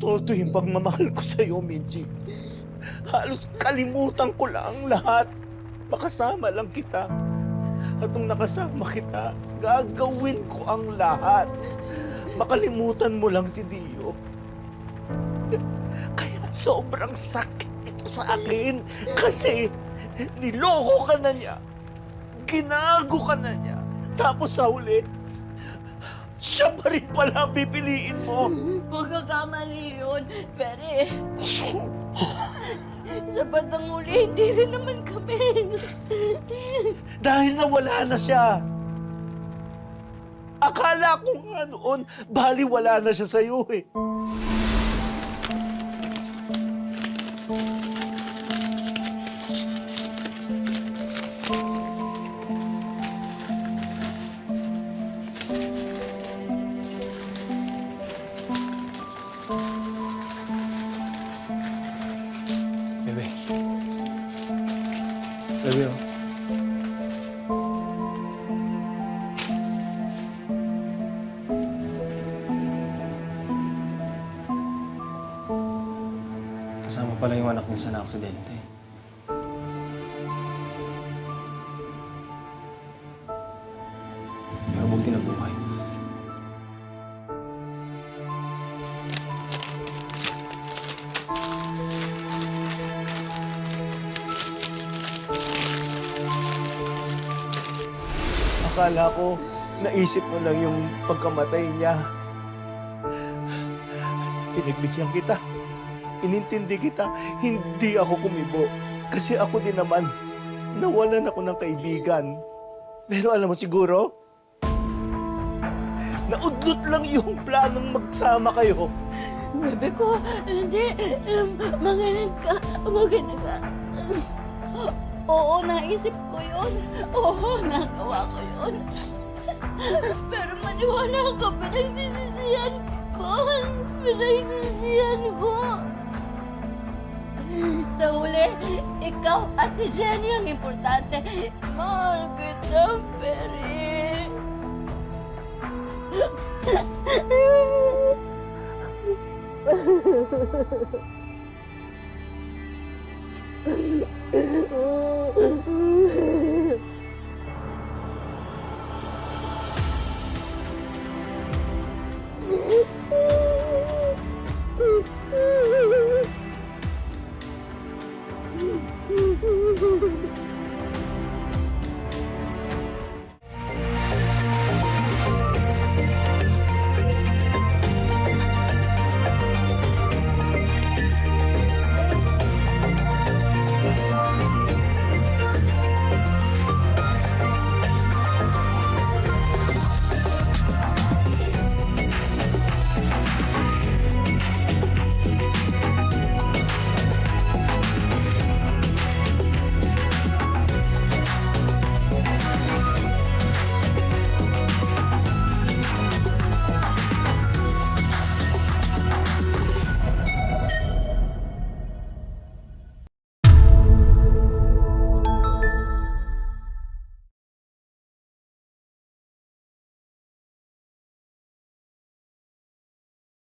todo yung pagmamahal ko sa'yo, Minji. Halos kalimutan ko lang ang lahat. Makasama lang kita. At nung nakasama kita, gagawin ko ang lahat. Makalimutan mo lang si Dio. Kaya sobrang sakit ito sa akin. Kasi niloko ka na niya. Ginago ka na niya. Tapos sa huli, siya pa rin pala ang pipiliin mo. Magkakamali yun. Pero sa batang huli, hindi rin naman kami. Dahil nawala na siya. Akala ko nga noon, baliwala na siya sa'yo eh. Bebe. Bebe, oh. Kasama pala yung anak niya sa na-aksidente. Pero buti na buhay. Akala ko, naisip mo lang yung pagkamatay niya. Pinagbigyan kita. Inintindi kita. Hindi ako kumibo. Kasi ako din naman, nawalan ako ng kaibigan. Pero alam mo siguro, naudlot lang yung planong magsama kayo. Bebe ko, hindi. Magaling ka. Magaling ka. Oo, naisip ko yun. Oo, nagawa ko yun. Pero maniwala ka, pinagsisisihan ko. Pinagsisisihan ko. Sa huli, ikaw at si Jenny ang importante. Mahal kita, Perry.